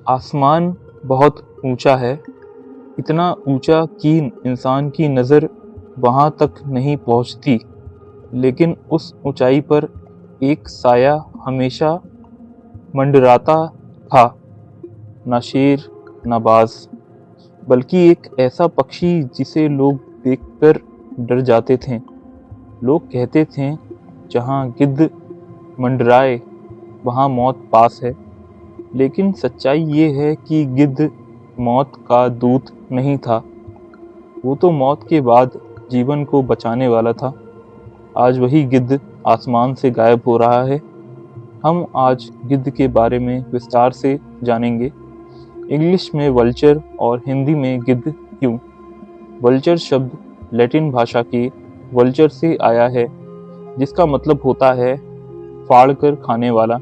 आसमान बहुत ऊंचा है, इतना ऊंचा कि इंसान की नज़र वहाँ तक नहीं पहुँचती, लेकिन उस ऊंचाई पर एक साया हमेशा मंडराता था, ना शेर ना बाज, बल्कि एक ऐसा पक्षी जिसे लोग देखकर डर जाते थे। लोग कहते थे, जहाँ गिद्ध मंडराए वहाँ मौत पास है। लेकिन सच्चाई ये है कि गिद्ध मौत का दूत नहीं था, वो तो मौत के बाद जीवन को बचाने वाला था। आज वही गिद्ध आसमान से गायब हो रहा है। हम आज गिद्ध के बारे में विस्तार से जानेंगे। इंग्लिश में वल्चर और हिंदी में गिद्ध क्यों। वल्चर शब्द लैटिन भाषा के वल्चर से आया है, जिसका मतलब होता है फाड़ कर खाने वाला,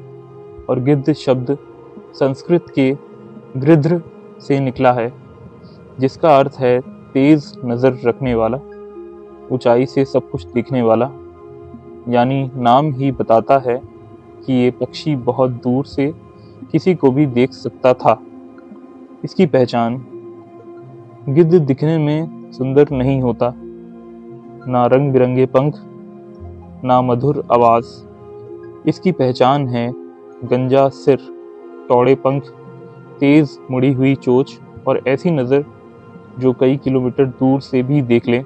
और गिद्ध शब्द संस्कृत के गृध्र से निकला है, जिसका अर्थ है तेज नज़र रखने वाला, ऊंचाई से सब कुछ देखने वाला। यानी नाम ही बताता है कि ये पक्षी बहुत दूर से किसी को भी देख सकता था। इसकी पहचान। गिद्ध दिखने में सुंदर नहीं होता, ना रंग बिरंगे पंख, ना मधुर आवाज़। इसकी पहचान है गंजा सिर, चौड़े पंख, तेज मुड़ी हुई चोंच और ऐसी नज़र जो कई किलोमीटर दूर से भी देख ले।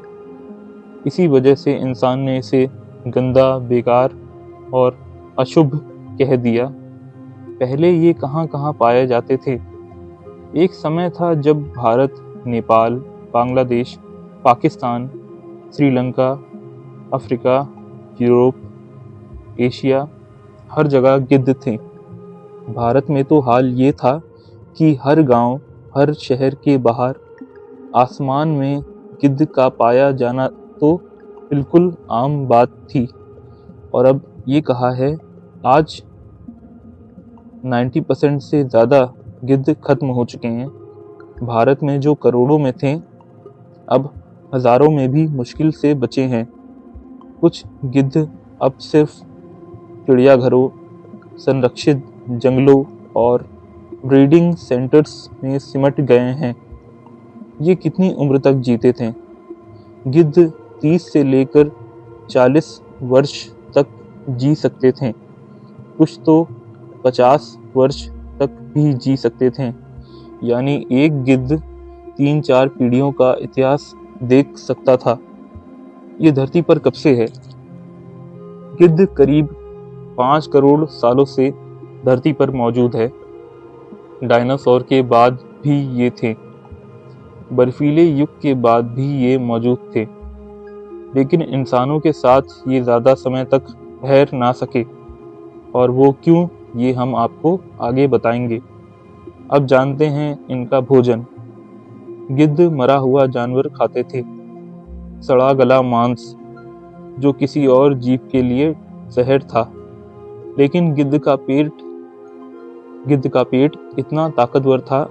इसी वजह से इंसान ने इसे गंदा, बेकार और अशुभ कह दिया। पहले ये कहाँ कहाँ पाए जाते थे। एक समय था जब Bharat, Nepal, Bangladesh, Pakistan, Sri Lanka, Africa, Europe, Asia, हर जगह गिद्ध थे। भारत में तो हाल ये था कि हर गांव, हर शहर के बाहर आसमान में गिद्ध का पाया जाना तो बिल्कुल आम बात थी। और अब ये कहा है, आज 90% से ज़्यादा गिद्ध खत्म हो चुके हैं। भारत में जो करोड़ों में थे, अब हज़ारों में भी मुश्किल से बचे हैं। कुछ गिद्ध अब सिर्फ चिड़ियाघरों, संरक्षित जंगलों और ब्रीडिंग सेंटर्स में सिमट गए हैं। ये कितनी उम्र तक जीते थे? गिद्ध 30 से लेकर 40 वर्ष तक जी सकते थे। कुछ तो 50 वर्ष तक भी जी सकते थे। यानी एक गिद्ध 3-4 पीढ़ियों का इतिहास देख सकता था। ये धरती पर कब से है? गिद्ध करीब 5 करोड़ सालों से धरती पर मौजूद है। डायनासोर के बाद भी ये थे, बर्फीले युग के बाद भी ये मौजूद थे, लेकिन इंसानों के साथ ये ज़्यादा समय तक ठहर ना सके। और वो क्यों, ये हम आपको आगे बताएंगे। अब जानते हैं इनका भोजन। गिद्ध मरा हुआ जानवर खाते थे, सड़ा गला मांस, जो किसी और जीव के लिए जहर था। लेकिन गिद्ध का पेट इतना ताकतवर था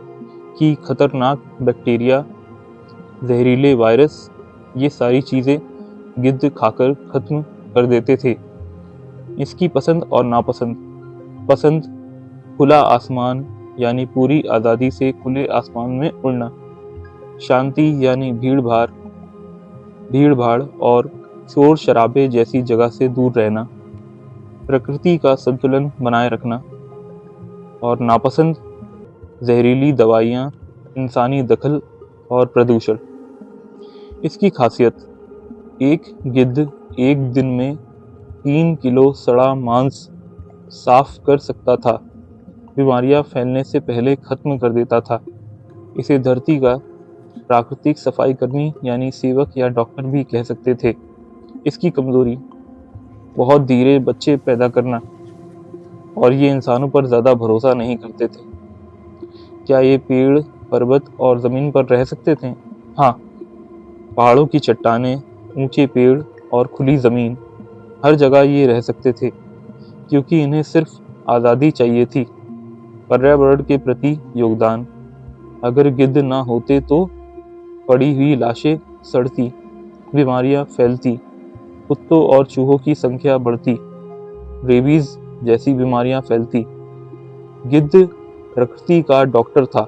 कि खतरनाक बैक्टीरिया, जहरीले वायरस, ये सारी चीज़ें गिद्ध खाकर खत्म कर देते थे। इसकी पसंद और नापसंद। पसंद, खुला आसमान, यानी पूरी आज़ादी से खुले आसमान में उड़ना। शांति, यानी भीड़ भाड़ और शोर शराबे जैसी जगह से दूर रहना। प्रकृति का संतुलन बनाए रखना। और नापसंद, जहरीली दवाइयाँ, इंसानी दखल और प्रदूषण। इसकी खासियत, एक गिद्ध एक दिन में 3 किलो सड़ा मांस साफ कर सकता था। बीमारियां फैलने से पहले खत्म कर देता था। इसे धरती का प्राकृतिक सफाई कर्मी यानी सेवक या डॉक्टर भी कह सकते थे। इसकी कमजोरी, बहुत धीरे बच्चे पैदा करना, और ये इंसानों पर ज़्यादा भरोसा नहीं करते थे। क्या ये पेड़, पर्वत और ज़मीन पर रह सकते थे? हाँ, पहाड़ों की चट्टानें, ऊंचे पेड़ और खुली ज़मीन, हर जगह ये रह सकते थे, क्योंकि इन्हें सिर्फ आज़ादी चाहिए थी। पर्यावरण के प्रति योगदान। अगर गिद्ध ना होते तो पड़ी हुई लाशें सड़ती, बीमारियां फैलती, कुत्तों और चूहों की संख्या बढ़ती, रेबीज जैसी बीमारियां फैलती। गिद्ध प्रकृति का डॉक्टर था।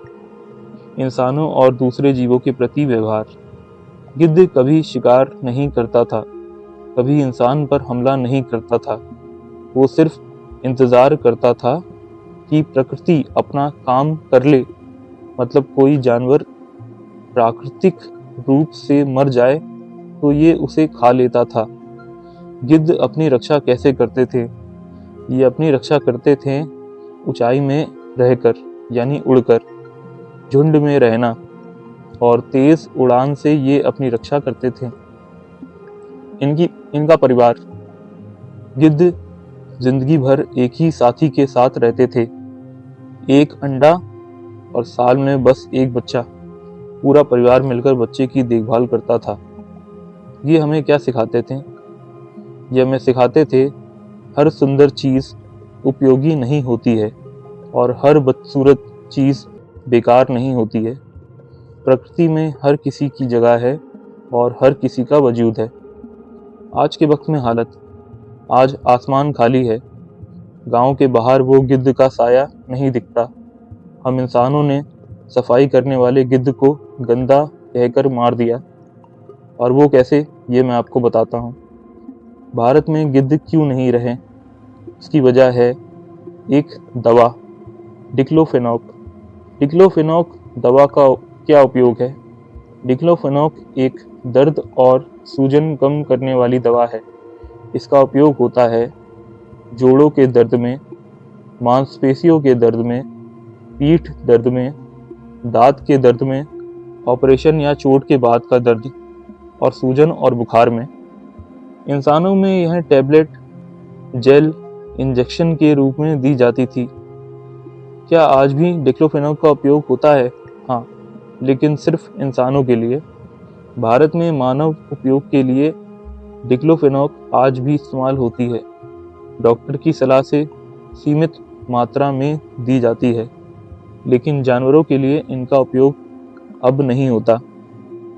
इंसानों और दूसरे जीवों के प्रति व्यवहार। गिद्ध कभी शिकार नहीं करता था, कभी इंसान पर हमला नहीं करता था। वो सिर्फ इंतजार करता था कि प्रकृति अपना काम कर ले, मतलब कोई जानवर प्राकृतिक रूप से मर जाए तो ये उसे खा लेता था। गिद्ध अपनी रक्षा कैसे करते थे? ये अपनी रक्षा करते थे ऊंचाई में रहकर, यानी उड़कर, झुंड में रहना, और तेज उड़ान से ये अपनी रक्षा करते थे। इनका परिवार। गिद्ध जिंदगी भर एक ही साथी के साथ रहते थे। एक अंडा और साल में बस एक बच्चा। पूरा परिवार मिलकर बच्चे की देखभाल करता था। ये हमें क्या सिखाते थे? ये हमें सिखाते थे हर सुंदर चीज उपयोगी नहीं होती है और हर बदसूरत चीज बेकार नहीं होती है। प्रकृति में हर किसी की जगह है और हर किसी का वजूद है। आज के वक्त में हालत। आज आसमान खाली है। गांव के बाहर वो गिद्ध का साया नहीं दिखता। हम इंसानों ने सफाई करने वाले गिद्ध को गंदा कहकर मार दिया। और वो कैसे, ये मैं आपको बताता हूँ। भारत में गिद्ध क्यों नहीं रहे? उसकी वजह है एक दवा, डिक्लोफेनाक। डिक्लोफेनाक दवा का क्या उपयोग है? डिक्लोफेनाक एक दर्द और सूजन कम करने वाली दवा है। इसका उपयोग होता है जोड़ों के दर्द में, मांसपेशियों के दर्द में, पीठ दर्द में, दांत के दर्द में, ऑपरेशन या चोट के बाद का दर्द, और सूजन और बुखार में। इंसानों में यह टैबलेट, जेल, इंजेक्शन के रूप में दी जाती थी। क्या आज भी डिक्लोफेनाक का उपयोग होता है? हाँ, लेकिन सिर्फ इंसानों के लिए। भारत में मानव उपयोग के लिए डिक्लोफेनाक आज भी इस्तेमाल होती है। डॉक्टर की सलाह से सीमित मात्रा में दी जाती है, लेकिन जानवरों के लिए इनका उपयोग अब नहीं होता।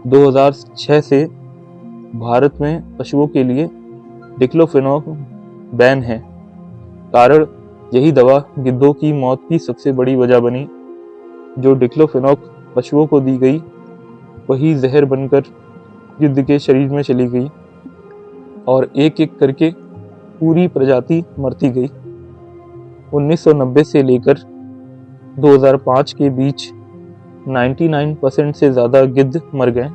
2006 से भारत में पशुओं के लिए डिक्लोफेनाक बैन है। कारण यही दवा गिद्धों की मौत की सबसे बड़ी वजह बनी। जो डिक्लोफेनाक पशुओं को दी गई वही जहर बनकर गिद्ध के शरीर में चली गई और एक एक करके पूरी प्रजाति मरती गई। 1990 से लेकर 2005 के बीच 99% से ज़्यादा गिद्ध मर गए।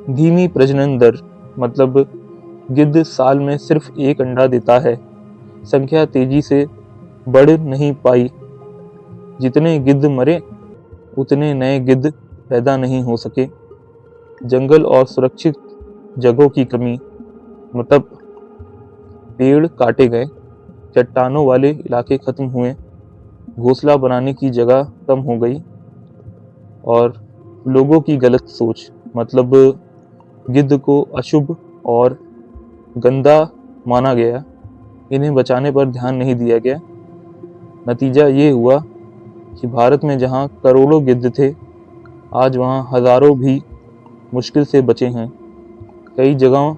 धीमी प्रजनन दर, मतलब गिद्ध साल में सिर्फ एक अंडा देता है। संख्या तेजी से बढ़ नहीं पाई। जितने गिद्ध मरे उतने नए गिद्ध पैदा नहीं हो सके। जंगल और सुरक्षित जगहों की कमी, मतलब पेड़ काटे गए, चट्टानों वाले इलाके खत्म हुए, घोंसला बनाने की जगह कम हो गई, और लोगों की गलत सोच, मतलब गिद्ध को अशुभ और गंदा माना गया। इन्हें बचाने पर ध्यान नहीं दिया गया। नतीजा ये हुआ कि भारत में जहाँ करोड़ों गिद्ध थे, आज वहाँ हजारों भी मुश्किल से बचे हैं। कई जगहों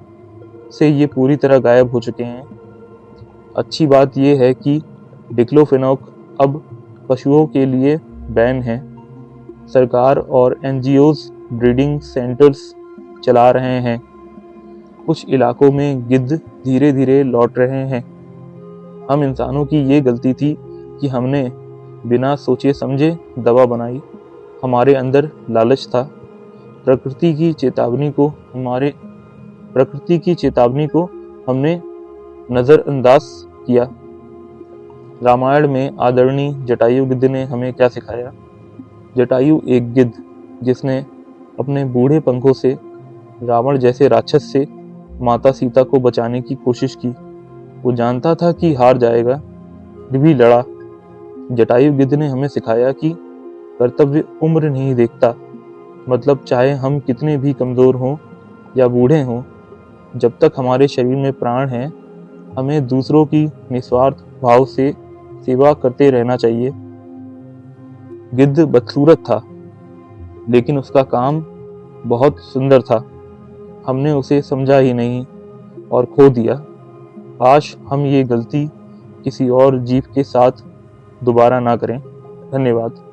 से ये पूरी तरह गायब हो चुके हैं। अच्छी बात यह है कि डिक्लोफेनाक अब पशुओं के लिए बैन है। सरकार और एनजीओज ब्रीडिंग सेंटर्स चला रहे हैं। कुछ इलाकों में गिद्ध धीरे धीरे लौट रहे हैं। हम इंसानों की ये गलती थी कि हमने बिना सोचे समझे दवा बनाई। हमारे अंदर लालच था। प्रकृति की चेतावनी को हमने नज़रअंदाज किया। रामायण में आदरणीय जटायु गिद्ध ने हमें क्या सिखाया? जटायु एक गिद्ध जिसने अपने बूढ़े पंखों से रावण जैसे राक्षस से माता सीता को बचाने की कोशिश की। वो जानता था कि हार जाएगा, फिर भी लड़ा। जटायु गिद्ध ने हमें सिखाया कि कर्तव्य उम्र नहीं देखता। मतलब चाहे हम कितने भी कमज़ोर हों या बूढ़े हों, जब तक हमारे शरीर में प्राण है, हमें दूसरों की निस्वार्थ भाव से सेवा करते रहना चाहिए। गिद्ध बदसूरत था, लेकिन उसका काम बहुत सुंदर था। हमने उसे समझा ही नहीं और खो दिया। काश हम ये गलती किसी और जीव के साथ दोबारा ना करें। धन्यवाद।